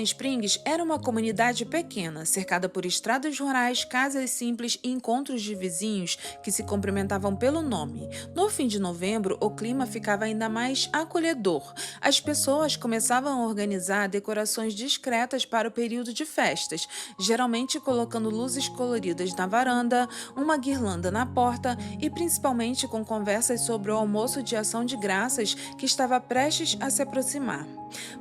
Springs era uma comunidade pequena, cercada por estradas rurais, casas simples e encontros de vizinhos que se cumprimentavam pelo nome. No fim de novembro, o clima ficava ainda mais acolhedor. As pessoas começavam a organizar decorações discretas para o período de festas, geralmente colocando luzes coloridas na varanda, uma guirlanda na porta e principalmente com conversas sobre o almoço de ação de graças que estava prestes a se aproximar.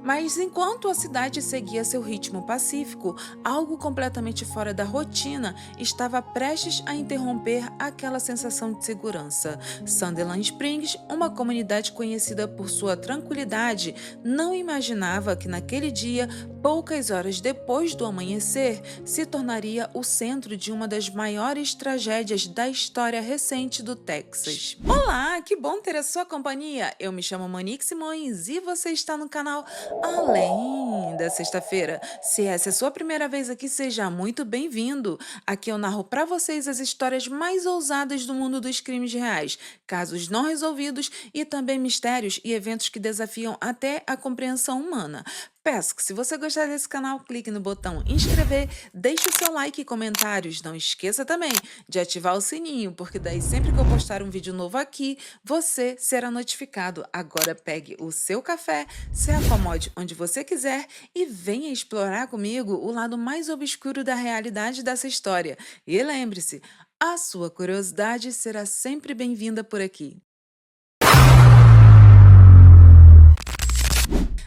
Mas enquanto a cidade seguia seu ritmo pacífico, algo completamente fora da rotina estava prestes a interromper aquela sensação de segurança. Sunderland Springs, uma comunidade conhecida por sua tranquilidade, não imaginava que naquele dia, poucas horas depois do amanhecer, se tornaria o centro de uma das maiores tragédias da história recente do Texas. Olá, que bom ter a sua companhia! Eu me chamo Monique Simões e você está no canal Além da Sexta-feira. Se essa é a sua primeira vez aqui, seja muito bem-vindo. Aqui eu narro para vocês as histórias mais ousadas do mundo dos crimes reais, casos não resolvidos e também mistérios e eventos que desafiam até a compreensão humana. Peço que, se você gostar desse canal, clique no botão inscrever, deixe o seu like e comentários. Não esqueça também de ativar o sininho, porque daí sempre que eu postar um vídeo novo aqui, você será notificado. Agora pegue o seu café, se acomode onde você quiser e venha explorar comigo o lado mais obscuro da realidade dessa história. E lembre-se, a sua curiosidade será sempre bem-vinda por aqui.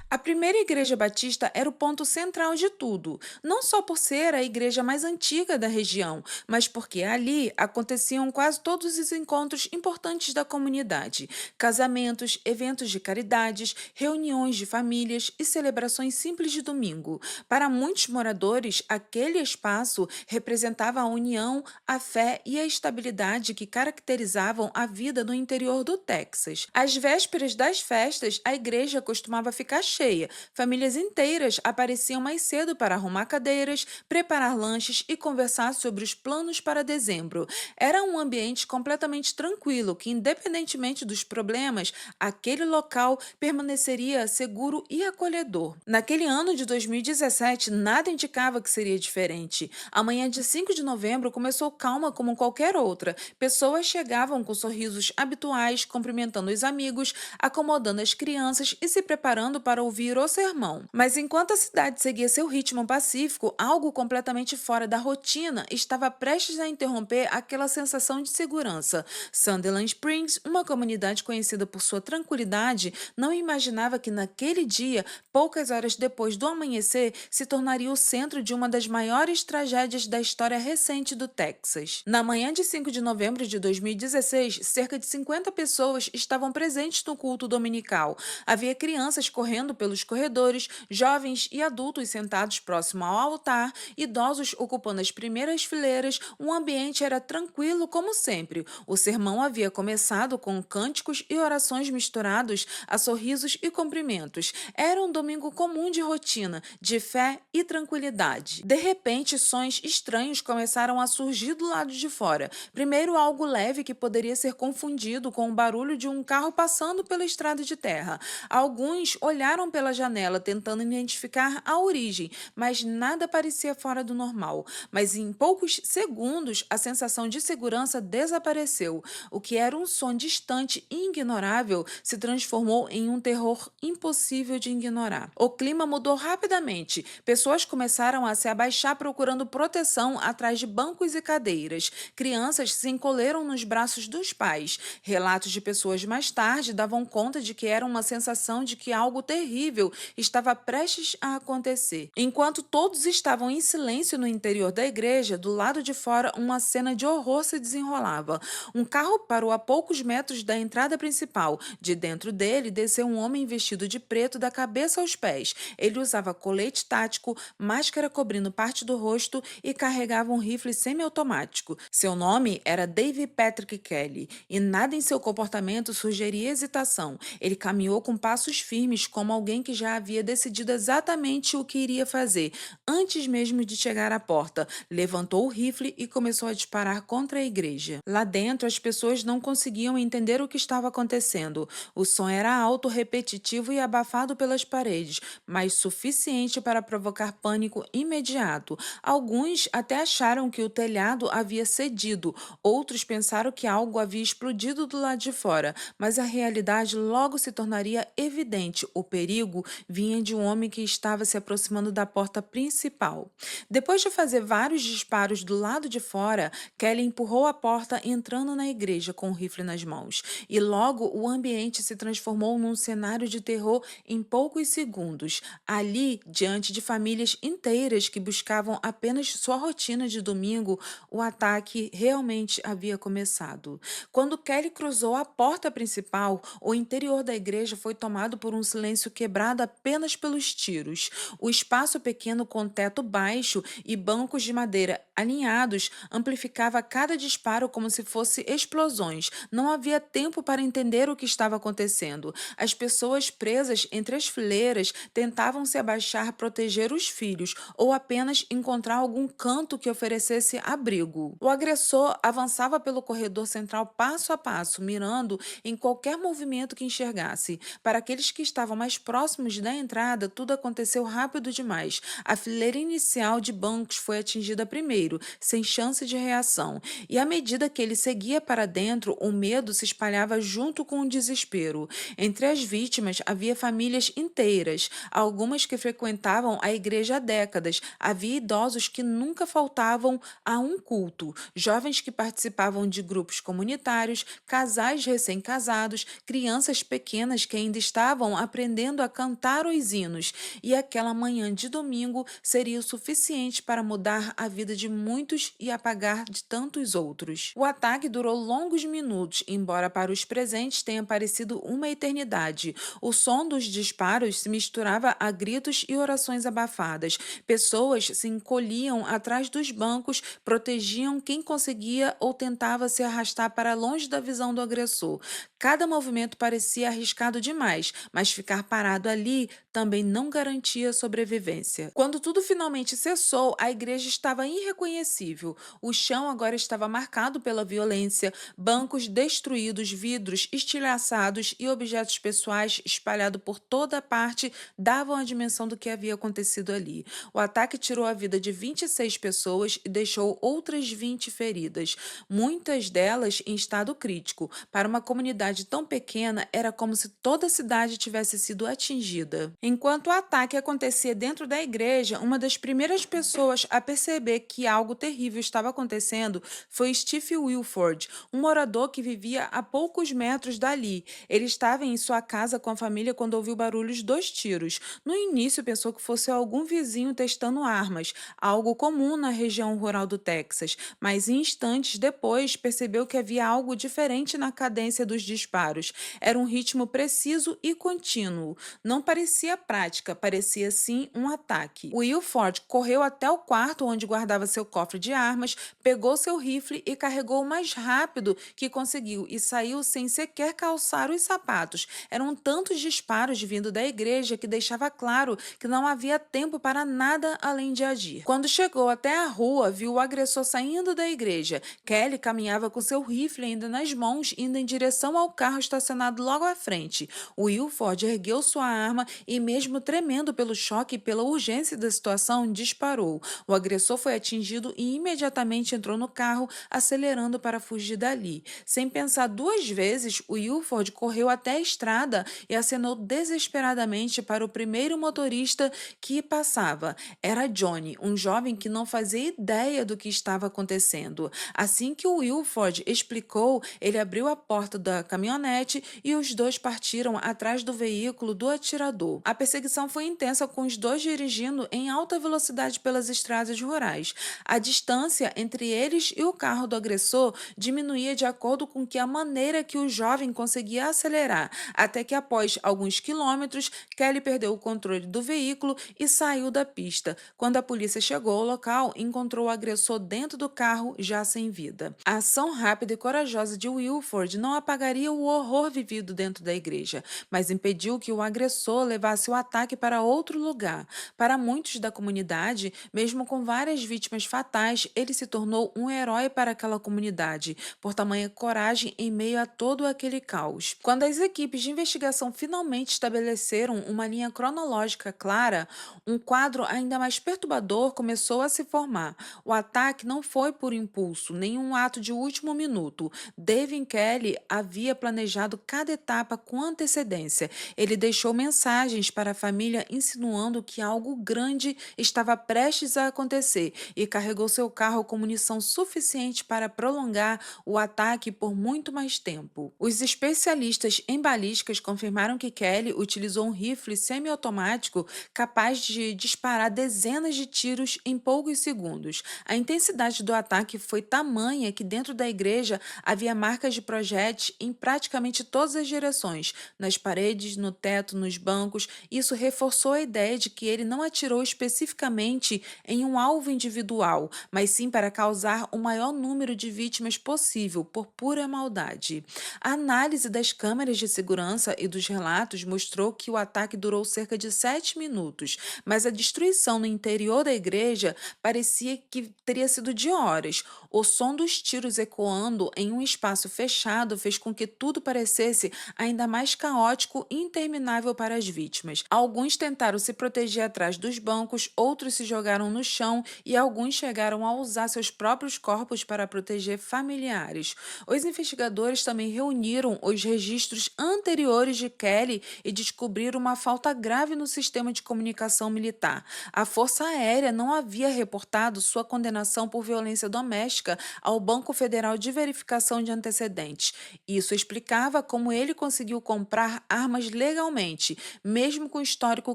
A primeira igreja batista era o ponto central de tudo, não só por ser a igreja mais antiga da região, mas porque ali aconteciam quase todos os encontros importantes da comunidade: casamentos, eventos de caridades, reuniões de famílias e celebrações simples de domingo. Para muitos moradores, aquele espaço representava a união, a fé e a estabilidade que caracterizavam a vida no interior do Texas. Às vésperas das festas, a igreja costumava ficar cheia. Famílias inteiras apareciam mais cedo para arrumar cadeiras, preparar lanches e conversar sobre os planos para dezembro. Era um ambiente completamente tranquilo que, independentemente dos problemas, aquele local permaneceria seguro e acolhedor. Naquele ano de 2017, nada indicava que seria diferente. A manhã de 5 de novembro começou calma como qualquer outra. Pessoas chegavam com sorrisos habituais, cumprimentando os amigos, acomodando as crianças e se preparando para ouvir o sermão. Mas enquanto a cidade seguia seu ritmo pacífico, algo completamente fora da rotina estava prestes a interromper aquela sensação de segurança. Sunderland Springs, uma comunidade conhecida por sua tranquilidade, não imaginava que naquele dia, poucas horas depois do amanhecer, se tornaria o centro de uma das maiores tragédias da história recente do Texas. Na manhã de 5 de novembro de 2016, cerca de 50 pessoas estavam presentes no culto dominical. Havia crianças correndo pelos corredores, jovens e adultos sentados próximo ao altar, idosos ocupando as primeiras fileiras. O ambiente era tranquilo como sempre. O sermão havia começado com cânticos e orações misturados a sorrisos e cumprimentos. Era um domingo comum de rotina, de fé e tranquilidade. De repente, sons estranhos começaram a surgir do lado de fora. Primeiro, algo leve que poderia ser confundido com o barulho de um carro passando pela estrada de terra. Alguns olharam pela janela tentando identificar a origem, mas nada parecia fora do normal. Mas em poucos segundos, a sensação de segurança desapareceu. O que era um som distante e ignorável se transformou em um terror impossível de ignorar. O clima mudou rapidamente. Pessoas começaram a se abaixar procurando proteção atrás de bancos e cadeiras. Crianças se encolheram nos braços dos pais. Relatos de pessoas mais tarde davam conta de que era uma sensação de que algo terrível estava prestes a acontecer. Enquanto todos estavam em silêncio no interior da igreja, do lado de fora, uma cena de horror se desenrolava. Um carro parou a poucos metros da entrada principal. De dentro dele, desceu um homem vestido de preto da cabeça aos pés. Ele usava colete tático, máscara cobrindo parte do rosto e carregava um rifle semiautomático. Seu nome era David Patrick Kelly, e nada em seu comportamento sugeria hesitação. Ele caminhou com passos firmes, como alguém alguém que já havia decidido exatamente o que iria fazer, antes mesmo de chegar à porta. Levantou o rifle e começou a disparar contra a igreja. Lá dentro, as pessoas não conseguiam entender o que estava acontecendo. O som era alto, repetitivo e abafado pelas paredes, mas suficiente para provocar pânico imediato. Alguns até acharam que o telhado havia cedido, outros pensaram que algo havia explodido do lado de fora, mas a realidade logo se tornaria evidente. O perigo vinha de um homem que estava se aproximando da porta principal. Depois de fazer vários disparos do lado de fora, Kelly empurrou a porta, entrando na igreja com o rifle nas mãos. E logo o ambiente se transformou num cenário de terror em poucos segundos. Ali, diante de famílias inteiras que buscavam apenas sua rotina de domingo, o ataque realmente havia começado. Quando Kelly cruzou a porta principal, o interior da igreja foi tomado por um silêncio quebrado apenas pelos tiros. O espaço pequeno com teto baixo e bancos de madeira alinhados amplificava cada disparo como se fosse explosões. Não havia tempo para entender o que estava acontecendo. As pessoas presas entre as fileiras tentavam se abaixar, proteger os filhos ou apenas encontrar algum canto que oferecesse abrigo. O agressor avançava pelo corredor central passo a passo, mirando em qualquer movimento que enxergasse. Para aqueles que estavam mais próximos da entrada, tudo aconteceu rápido demais. A fileira inicial de bancos foi atingida primeiro, sem chance de reação, e à medida que ele seguia para dentro, o medo se espalhava junto com o desespero. Entre as vítimas havia famílias inteiras, algumas que frequentavam a igreja há décadas. Havia idosos que nunca faltavam a um culto, jovens que participavam de grupos comunitários, casais recém-casados, crianças pequenas que ainda estavam aprendendo a cantar os hinos. E aquela manhã de domingo seria o suficiente para mudar a vida de muitos e apagar de tantos outros. O ataque durou longos minutos, embora para os presentes tenha parecido uma eternidade. O som dos disparos se misturava a gritos e orações abafadas. Pessoas se encolhiam atrás dos bancos, protegiam quem conseguia ou tentava se arrastar para longe da visão do agressor. Cada movimento parecia arriscado demais, mas ficar parado ali também não garantia sobrevivência. Quando tudo finalmente cessou, a igreja estava irreconhecível. O chão agora estava marcado pela violência, bancos destruídos, vidros estilhaçados e objetos pessoais espalhados por toda parte davam a dimensão do que havia acontecido ali. O ataque tirou a vida de 26 pessoas e deixou outras 20 feridas, muitas delas em estado crítico. Para uma comunidade tão pequena, era como se toda a cidade tivesse sido atingida. Enquanto o ataque acontecia dentro da igreja, uma das primeiras pessoas a perceber que algo terrível estava acontecendo foi Steve Wilford, um morador que vivia a poucos metros dali. Ele estava em sua casa com a família quando ouviu barulhos dos tiros. No início, pensou que fosse algum vizinho testando armas, algo comum na região rural do Texas, mas instantes depois percebeu que havia algo diferente na cadência dos disparos. Era um ritmo preciso e contínuo. Não parecia prática, parecia sim um ataque. Wilford correu até o quarto onde guardava seu cofre de armas, pegou seu rifle e carregou o mais rápido que conseguiu e saiu sem sequer calçar os sapatos. Eram tantos disparos vindo da igreja que deixava claro que não havia tempo para nada além de agir. Quando chegou até a rua, viu o agressor saindo da igreja. Kelly caminhava com seu rifle ainda nas mãos, indo em direção ao carro estacionado logo à frente. Wilford ergueu sua arma e, mesmo tremendo pelo choque e pela urgência da situação, disparou. O agressor foi atingido e imediatamente entrou no carro, acelerando para fugir dali. Sem pensar duas vezes, Wilford correu até a estrada e acenou desesperadamente para o primeiro motorista que passava. Era Johnny, um jovem que não fazia ideia do que estava acontecendo. Assim que Wilford explicou, ele abriu a porta da caminhonete e os dois partiram atrás do veículo do atirador. A perseguição foi intensa, com os dois dirigindo em alta velocidade pelas estradas rurais. A distância entre eles e o carro do agressor diminuía de acordo com a maneira que o jovem conseguia acelerar, até que após alguns quilômetros, Kelly perdeu o controle do veículo e saiu da pista. Quando a polícia chegou ao local, encontrou o agressor dentro do carro, já sem vida. A ação rápida e corajosa de Wilford não apagaria o horror vivido dentro da igreja, mas impediu que o agressor levasse levasse o ataque para outro lugar. Para muitos da comunidade, mesmo com várias vítimas fatais, ele se tornou um herói para aquela comunidade, por tamanha coragem em meio a todo aquele caos. Quando as equipes de investigação finalmente estabeleceram uma linha cronológica clara, um quadro ainda mais perturbador começou a se formar. O ataque não foi por impulso, nem um ato de último minuto. David Kelly havia planejado cada etapa com antecedência. Ele deixou mensagens para a família insinuando que algo grande estava prestes a acontecer e carregou seu carro com munição suficiente para prolongar o ataque por muito mais tempo. Os especialistas em balísticas confirmaram que Kelly utilizou um rifle semiautomático capaz de disparar dezenas de tiros em poucos segundos. A intensidade do ataque foi tamanha que dentro da igreja havia marcas de projéteis em praticamente todas as direções, nas paredes, no teto, nos bancos. Isso reforçou a ideia de que ele não atirou especificamente em um alvo individual, mas sim para causar o maior número de vítimas possível, por pura maldade. A análise das câmeras de segurança e dos relatos mostrou que o ataque durou cerca de 7 minutos, mas a destruição no interior da igreja parecia que teria sido de horas. O som dos tiros ecoando em um espaço fechado fez com que tudo parecesse ainda mais caótico e interminável para as vítimas. Alguns tentaram se proteger atrás dos bancos, outros se jogaram no chão e alguns chegaram a usar seus próprios corpos para proteger familiares. Os investigadores também reuniram os registros anteriores de Kelly e descobriram uma falta grave no sistema de comunicação militar. A Força Aérea não havia reportado sua condenação por violência doméstica ao Banco Federal de Verificação de Antecedentes. Isso explicava como ele conseguiu comprar armas legalmente, mesmo com histórico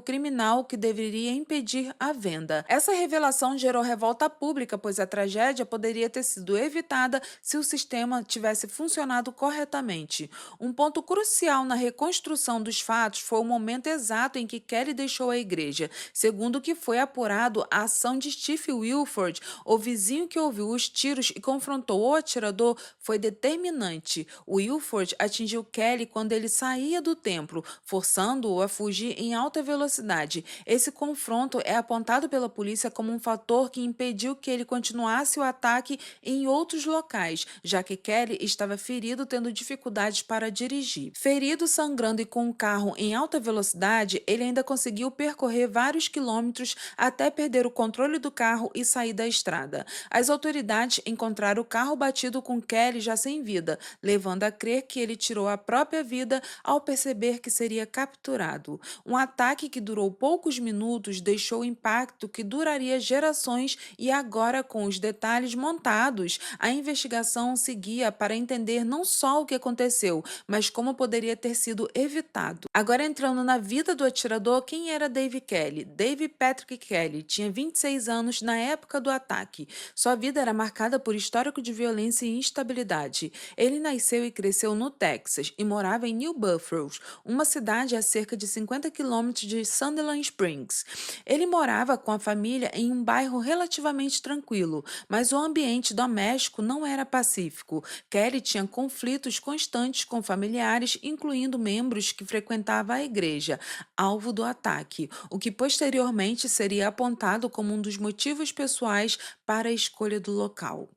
criminal que deveria impedir a venda. Essa revelação gerou revolta pública, pois a tragédia poderia ter sido evitada se o sistema tivesse funcionado corretamente. Um ponto crucial na reconstrução dos fatos foi o momento exato em que Kelly deixou a igreja. Segundo o que foi apurado, a ação de Steve Wilford, o vizinho que ouviu os tiros e confrontou o atirador, foi determinante. Wilford atingiu Kelly quando ele saía do templo, forçando-o a fugir em alta velocidade. Esse confronto é apontado pela polícia como um fator que impediu que ele continuasse o ataque em outros locais, já que Kelly estava ferido, tendo dificuldades para dirigir. Ferido, sangrando e com o carro em alta velocidade, ele ainda conseguiu percorrer vários quilômetros até perder o controle do carro e sair da estrada. As autoridades encontraram o carro batido com Kelly já sem vida, levando a crer que ele tirou a própria vida ao perceber que seria capturado. Um ataque que durou poucos minutos deixou impacto que duraria gerações e agora, com os detalhes montados, a investigação seguia para entender não só o que aconteceu, mas como poderia ter sido evitado. Agora entrando na vida do atirador, quem era David Kelly? David Patrick Kelly tinha 26 anos na época do ataque. Sua vida era marcada por histórico de violência e instabilidade. Ele nasceu e cresceu no Texas e morava em New Braunfels, uma cidade a cerca de 50 quilômetros de Sutherland Springs. Ele morava com a família em um bairro relativamente tranquilo, mas o ambiente doméstico não era pacífico. Kelly tinha conflitos constantes com familiares, incluindo membros que frequentavam a igreja, alvo do ataque, o que posteriormente seria apontado como um dos motivos pessoais para a escolha do local.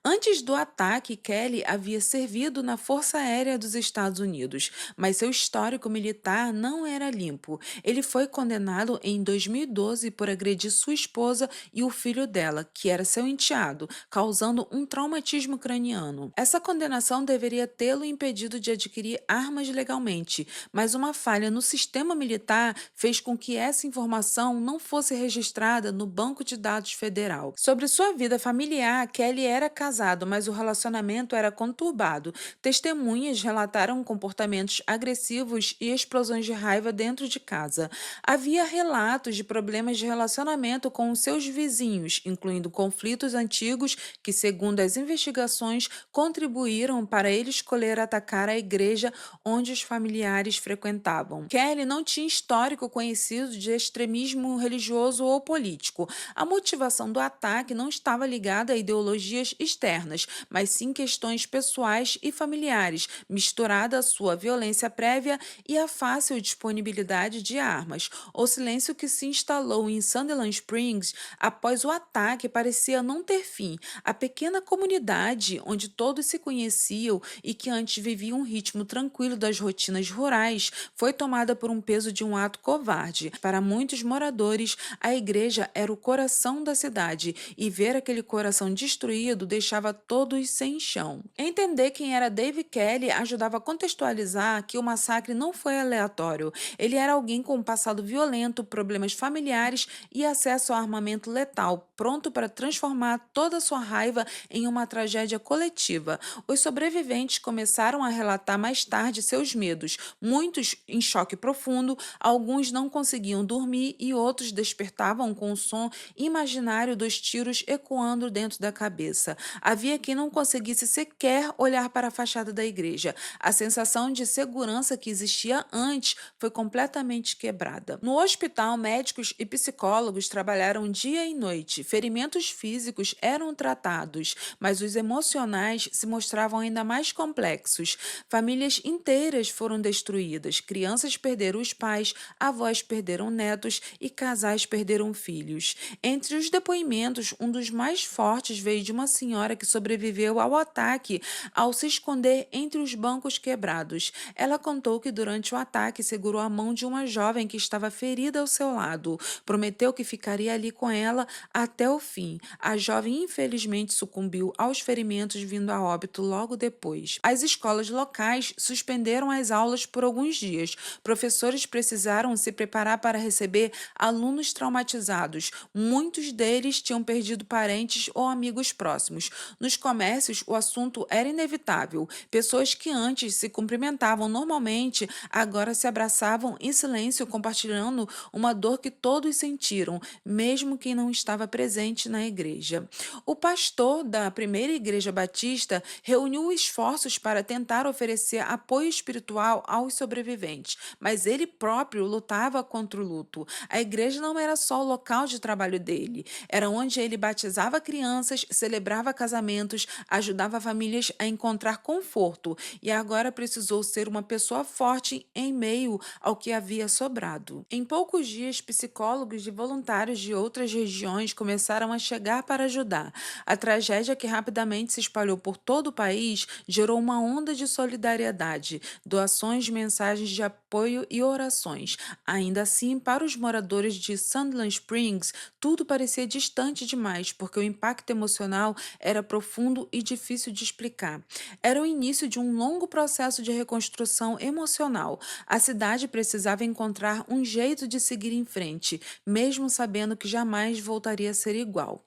Antes do ataque, Kelly havia servido na Força Aérea dos Estados Unidos, mas seu histórico militar não era limpo. Ele foi condenado em 2012 por agredir sua esposa e o filho dela, que era seu enteado, causando um traumatismo craniano. Essa condenação deveria tê-lo impedido de adquirir armas legalmente, mas uma falha no sistema militar fez com que essa informação não fosse registrada no Banco de Dados Federal. Sobre sua vida familiar, Kelly era casado, mas o relacionamento era conturbado. Testemunhas relataram comportamentos agressivos e explosões de raiva dentro de casa. Havia relatos de problemas de relacionamento com os seus vizinhos, incluindo conflitos antigos que, segundo as investigações, contribuíram para ele escolher atacar a igreja onde os familiares frequentavam. Kelly não tinha histórico conhecido de extremismo religioso ou político. A motivação do ataque não estava ligada a ideologias externas, mas sim questões pessoais e familiares, misturada à sua violência prévia e à fácil disponibilidade possibilidade de armas. O silêncio que se instalou em Sutherland Springs após o ataque parecia não ter fim. A pequena comunidade, onde todos se conheciam e que antes vivia um ritmo tranquilo das rotinas rurais, foi tomada por um peso de um ato covarde. Para muitos moradores, a igreja era o coração da cidade e ver aquele coração destruído deixava todos sem chão. Entender quem era Dave Kelly ajudava a contextualizar que o massacre não foi aleatório. Ele era alguém com um passado violento, problemas familiares e acesso a armamento letal, pronto para transformar toda a sua raiva em uma tragédia coletiva. Os sobreviventes começaram a relatar mais tarde seus medos, muitos em choque profundo, alguns não conseguiam dormir e outros despertavam com o som imaginário dos tiros ecoando dentro da cabeça. Havia quem não conseguisse sequer olhar para a fachada da igreja. A sensação de segurança que existia antes foi completamente quebrada. No hospital, médicos e psicólogos trabalharam dia e noite. Ferimentos físicos eram tratados, mas os emocionais se mostravam ainda mais complexos. Famílias inteiras foram destruídas, crianças perderam os pais, avós perderam netos e casais perderam filhos. Entre os depoimentos, um dos mais fortes veio de uma senhora que sobreviveu ao ataque ao se esconder entre os bancos quebrados. Ela contou que durante o ataque segurou a mão de uma jovem que estava ferida ao seu lado. Prometeu que ficaria ali com ela até o fim. A jovem infelizmente sucumbiu aos ferimentos vindo a óbito logo depois. As escolas locais suspenderam as aulas por alguns dias. Professores precisaram se preparar para receber alunos traumatizados. Muitos deles tinham perdido parentes ou amigos próximos. Nos comércios, o assunto era inevitável. Pessoas que antes se cumprimentavam normalmente agora se abraçavam em silêncio, compartilhando uma dor que todos sentiram, mesmo quem não estava presente na igreja. O pastor da primeira igreja batista reuniu esforços para tentar oferecer apoio espiritual aos sobreviventes, mas ele próprio lutava contra o luto. A igreja não era só o local de trabalho dele, era onde ele batizava crianças, celebrava casamentos, ajudava famílias a encontrar conforto e agora precisou ser uma pessoa forte em meio ao que havia sobrado. Em poucos dias, psicólogos e voluntários de outras regiões começaram a chegar para ajudar. A tragédia, que rapidamente se espalhou por todo o país, gerou uma onda de solidariedade, doações, mensagens de apoio e orações. Ainda assim, para os moradores de Sutherland Springs, tudo parecia distante demais, porque o impacto emocional era profundo e difícil de explicar. Era o início de um longo processo de reconstrução emocional. A cidade precisava encontrar um jeito de seguir em frente, mesmo sabendo que jamais voltaria a ser igual.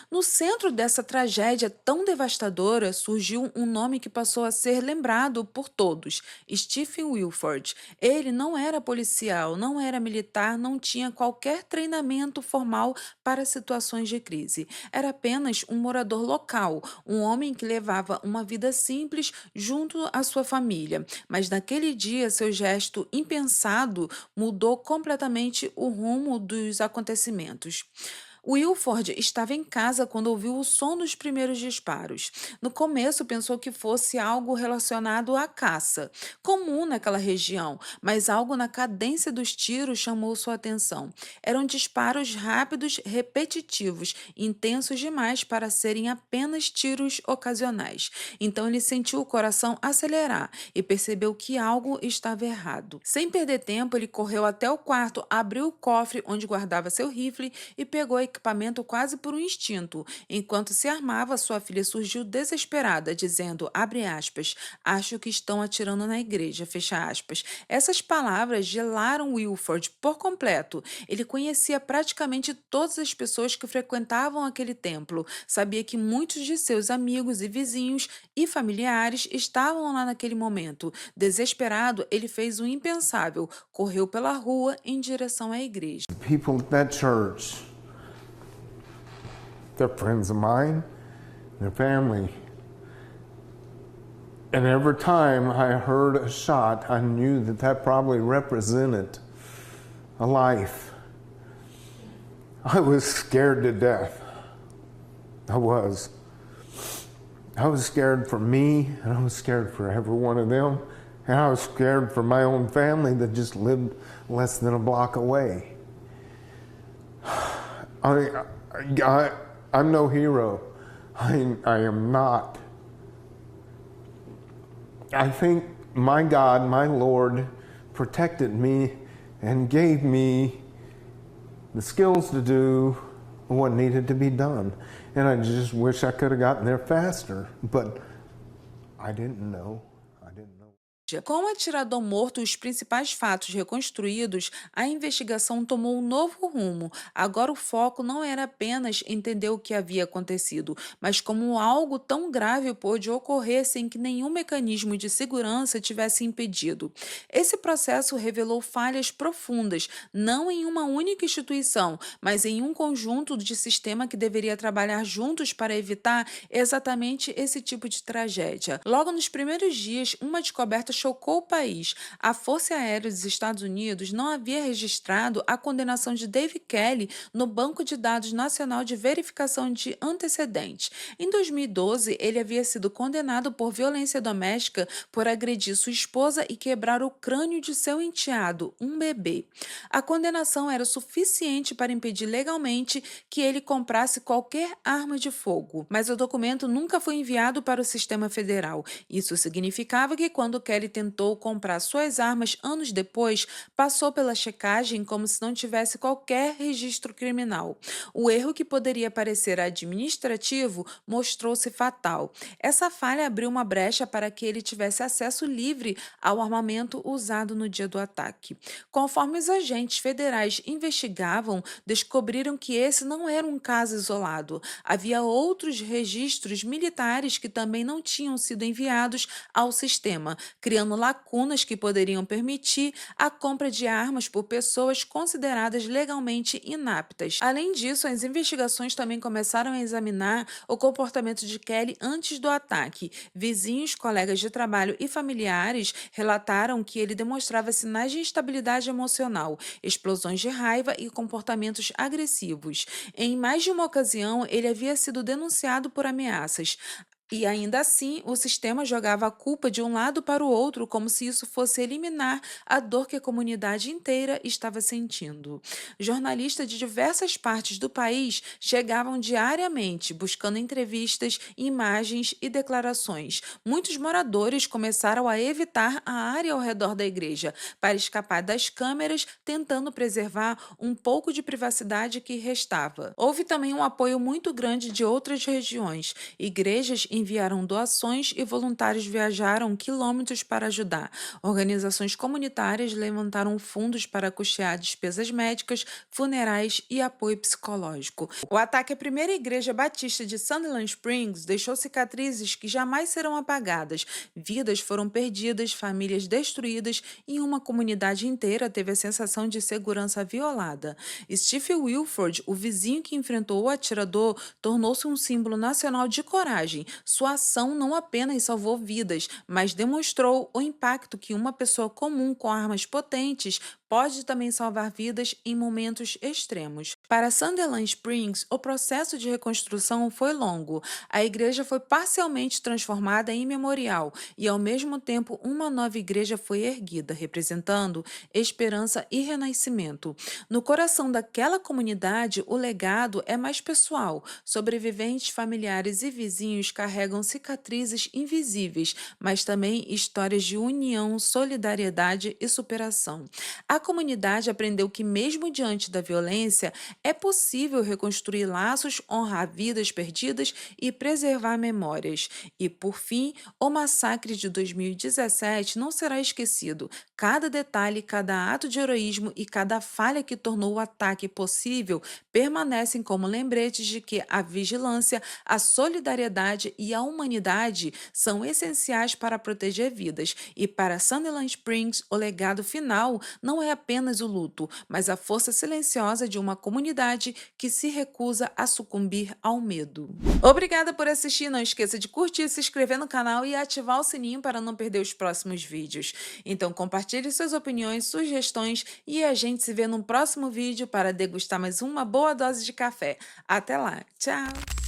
No centro dessa tragédia tão devastadora surgiu um nome que passou a ser lembrado por todos: Stephen Wilford. Ele não era policial, não era militar, não tinha qualquer treinamento formal para situações de crise. Era apenas um morador local, um homem que levava uma vida simples junto à sua família. Mas naquele dia, seu gesto impensado mudou completamente o rumo dos acontecimentos. Wilford estava em casa quando ouviu o som dos primeiros disparos. No começo, pensou que fosse algo relacionado à caça, comum naquela região, mas algo na cadência dos tiros chamou sua atenção. Eram disparos rápidos, repetitivos, intensos demais para serem apenas tiros ocasionais. Então ele sentiu o coração acelerar e percebeu que algo estava errado. Sem perder tempo, ele correu até o quarto, abriu o cofre onde guardava seu rifle e pegou o equipamento quase por um instinto. Enquanto se armava, sua filha surgiu desesperada, dizendo, abre aspas, acho que estão atirando na igreja, fecha aspas. Essas palavras gelaram Wilford por completo. Ele conhecia praticamente todas as pessoas que frequentavam aquele templo. Sabia que muitos de seus amigos e vizinhos e familiares estavam lá naquele momento. Desesperado, ele fez o impensável. Correu pela rua em direção à igreja. People at that church, they're friends of mine, their family. And every time I heard a shot, I knew that that probably represented a life. I was scared to death. I was scared for me, and I was scared for every one of them, And I was scared for my own family that just lived less than a block away. I'm no hero. I am not. I think my God, my Lord, protected me and gave me the skills to do what needed to be done. And I just wish I could have gotten there faster, but I didn't know. I didn't know. Com o atirador morto e os principais fatos reconstruídos, a investigação tomou um novo rumo. Agora o foco não era apenas entender o que havia acontecido, mas como algo tão grave pôde ocorrer sem que nenhum mecanismo de segurança tivesse impedido. Esse processo revelou falhas profundas, não em uma única instituição, mas em um conjunto de sistema que deveria trabalhar juntos para evitar exatamente esse tipo de tragédia. Logo nos primeiros dias, uma descoberta chocou o país. A Força Aérea dos Estados Unidos não havia registrado a condenação de Dave Kelly no Banco de Dados Nacional de Verificação de Antecedentes. Em 2012, ele havia sido condenado por violência doméstica por agredir sua esposa e quebrar o crânio de seu enteado, um bebê. A condenação era suficiente para impedir legalmente que ele comprasse qualquer arma de fogo, mas o documento nunca foi enviado para o sistema federal. Isso significava que quando Kelly tentou comprar suas armas anos depois, passou pela checagem como se não tivesse qualquer registro criminal. O erro, que poderia parecer administrativo, mostrou-se fatal. Essa falha abriu uma brecha para que ele tivesse acesso livre ao armamento usado no dia do ataque. Conforme os agentes federais investigavam, descobriram que esse não era um caso isolado. Havia outros registros militares que também não tinham sido enviados ao sistema, criando lacunas que poderiam permitir a compra de armas por pessoas consideradas legalmente inaptas. Além disso, as investigações também começaram a examinar o comportamento de Kelly antes do ataque. Vizinhos, colegas de trabalho e familiares relataram que ele demonstrava sinais de instabilidade emocional, explosões de raiva e comportamentos agressivos. Em mais de uma ocasião, ele havia sido denunciado por ameaças. E ainda assim, o sistema jogava a culpa de um lado para o outro, como se isso fosse eliminar a dor que a comunidade inteira estava sentindo. Jornalistas de diversas partes do país chegavam diariamente, buscando entrevistas, imagens e declarações. Muitos moradores começaram a evitar a área ao redor da igreja, para escapar das câmeras, tentando preservar um pouco de privacidade que restava. Houve também um apoio muito grande de outras regiões. Igrejas enviaram doações e voluntários viajaram quilômetros para ajudar. Organizações comunitárias levantaram fundos para custear despesas médicas, funerais e apoio psicológico. O ataque à primeira igreja batista de Sutherland Springs deixou cicatrizes que jamais serão apagadas. Vidas foram perdidas, famílias destruídas e uma comunidade inteira teve a sensação de segurança violada. Steve Wilford, o vizinho que enfrentou o atirador, tornou-se um símbolo nacional de coragem. Sua ação não apenas salvou vidas, mas demonstrou o impacto que uma pessoa comum com armas potentes pode também salvar vidas em momentos extremos. Para Sutherland Springs, o processo de reconstrução foi longo. A igreja foi parcialmente transformada em memorial e, ao mesmo tempo, uma nova igreja foi erguida, representando esperança e renascimento. No coração daquela comunidade, o legado é mais pessoal. Sobreviventes, familiares e vizinhos carregam cicatrizes invisíveis, mas também histórias de união, solidariedade e superação. A comunidade aprendeu que, mesmo diante da violência, é possível reconstruir laços, honrar vidas perdidas e preservar memórias. E, por fim, o massacre de 2017 não será esquecido. Cada detalhe, cada ato de heroísmo e cada falha que tornou o ataque possível permanecem como lembretes de que a vigilância, a solidariedade e a humanidade são essenciais para proteger vidas. E para Sutherland Springs, o legado final não é apenas o luto, mas a força silenciosa de uma comunidade que se recusa a sucumbir ao medo. Obrigada por assistir, não esqueça de curtir, se inscrever no canal e ativar o sininho para não perder os próximos vídeos. Então compartilhe suas opiniões, sugestões e a gente se vê no próximo vídeo para degustar mais uma boa dose de café. Até lá, tchau!